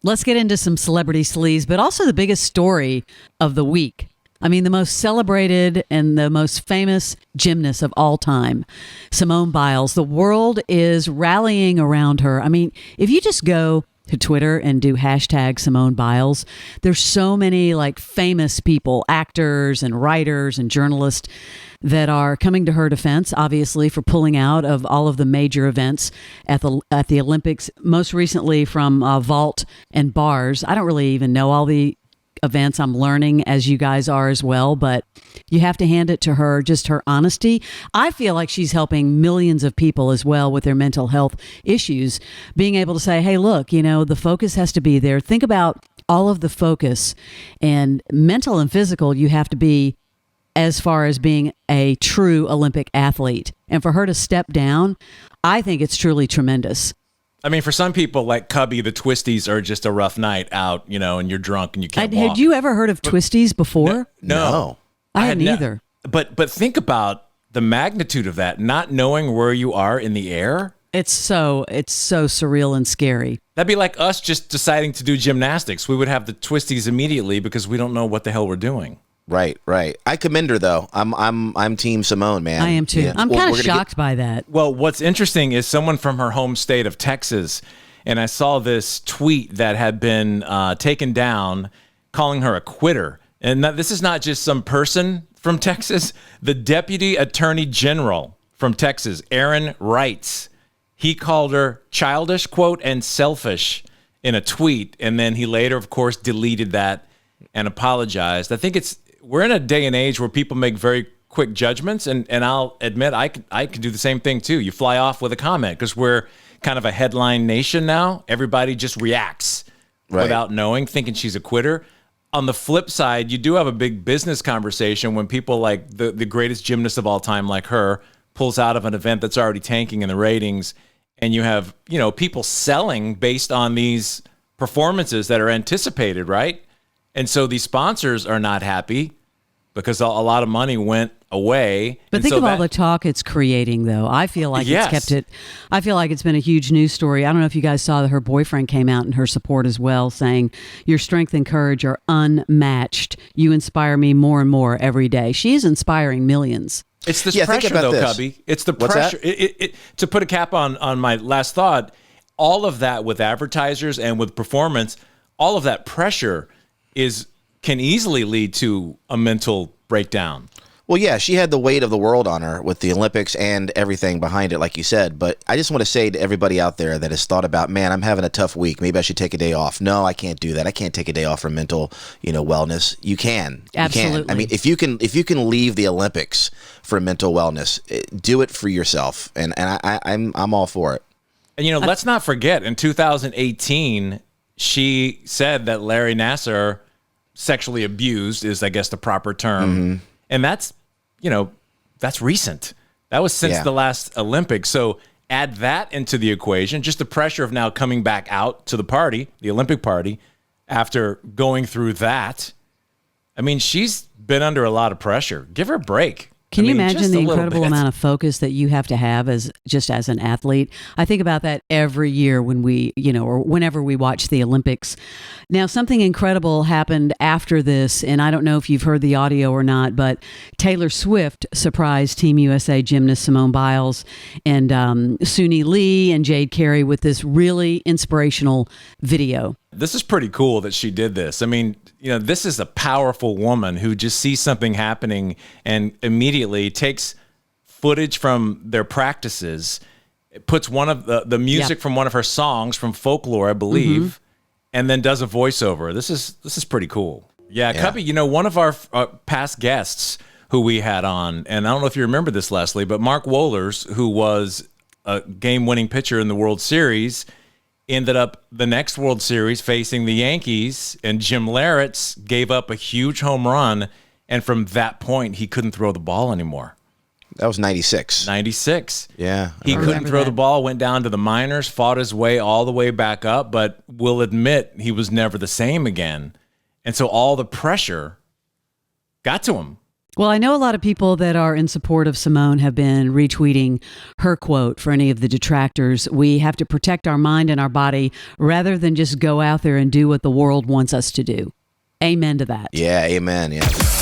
Let's get into some celebrity sleaze, but also the biggest story of the week. I mean, the most celebrated and the most famous gymnast of all time, Simone Biles. The world is rallying around her. I mean, if you just go to Twitter and do hashtag Simone Biles, there's so many like famous people, actors and writers and journalists that are coming to her defense, obviously, for pulling out of all of the major events at the Olympics, most recently from vault and bars. I don't really even know all the events. I'm learning, as you guys are as well, but you have to hand it to her, just her honesty. I feel like she's helping millions of people as well with their mental health issues, being able to say, hey, look, you know, the focus has to be there. Think about all of the focus, and mental and physical you have to be as far as being a true Olympic athlete. And for her to step down, I think it's truly tremendous. I mean, for some people like Cubby, the Twisties are just a rough night out, you know, and you're drunk and you can't walk. Had you ever heard of Twisties before? No. I hadn't either. But think about the magnitude of that, not knowing where you are in the air. It's so surreal and scary. That'd be like us just deciding to do gymnastics. We would have the Twisties immediately because we don't know what the hell we're doing. Right. I commend her though. I'm Team Simone, man. I am too. Yeah. I'm kind of shocked by that. Well, what's interesting is someone from her home state of Texas, and I saw this tweet that had been taken down, calling her a quitter. And this is not just some person from Texas. The Deputy Attorney General from Texas, Aaron Reitz, he called her childish, quote, and selfish in a tweet, and then he later, of course, deleted that and apologized. I think we're in a day and age where people make very quick judgments, and I'll admit I could do the same thing too. You fly off with a comment because we're kind of a headline nation now. Everybody just reacts without knowing, thinking she's a quitter. On the flip side, you do have a big business conversation when people like the greatest gymnast of all time, like her, pulls out of an event that's already tanking in the ratings, and you have, you know, people selling based on these performances that are anticipated, right? And so these sponsors are not happy because a lot of money went away. But think of all the talk it's creating, though. I feel like it's kept it. I feel like it's been a huge news story. I don't know if you guys saw that her boyfriend came out in her support as well, saying, your strength and courage are unmatched. You inspire me more and more every day. She is inspiring millions. It's this pressure, though, Cubby. It's the pressure. To put a cap on my last thought, all of that with advertisers and with performance, all of that pressure can easily lead to a mental breakdown. Well, yeah, she had the weight of the world on her with the Olympics and everything behind it, like you said. But I just want to say to everybody out there that has thought about, man, I'm having a tough week. Maybe I should take a day off. No, I can't do that. I can't take a day off for mental, wellness. You can. Absolutely. You can. I mean, if you can leave the Olympics for mental wellness, do it for yourself. And I'm all for it. And let's not forget, in 2018, she said that Larry Nassar sexually abused is, I guess, the proper term. Mm-hmm. And that's recent. That was since the last Olympics. So add that into the equation, just the pressure of now coming back out to the party, the Olympic party, after going through that. I mean, she's been under a lot of pressure. Give her a break. Can you imagine the incredible amount of focus that you have to have as an athlete? I think about that every year when we, or whenever we watch the Olympics. Now, something incredible happened after this, and I don't know if you've heard the audio or not, but Taylor Swift surprised Team USA gymnast Simone Biles and Suni Lee and Jade Carey with this really inspirational video. This is pretty cool that she did this. I mean, this is a powerful woman who just sees something happening and immediately takes footage from their practices, puts one of the music from one of her songs from Folklore, I believe, and then does a voiceover. This is pretty cool. Yeah. Cubby, one of our past guests who we had on, and I don't know if you remember this, Leslie, but Mark Wohlers, who was a game-winning pitcher in the World Series, ended up the next World Series facing the Yankees, and Jim Leyritz gave up a huge home run, and from that point, he couldn't throw the ball anymore. That was 96. 96. Yeah. He couldn't throw the ball, went down to the minors, fought his way all the way back up, but we'll admit he was never the same again. And so all the pressure got to him. Well, I know a lot of people that are in support of Simone have been retweeting her quote for any of the detractors. We have to protect our mind and our body rather than just go out there and do what the world wants us to do. Amen to that. Yeah, amen. Yeah.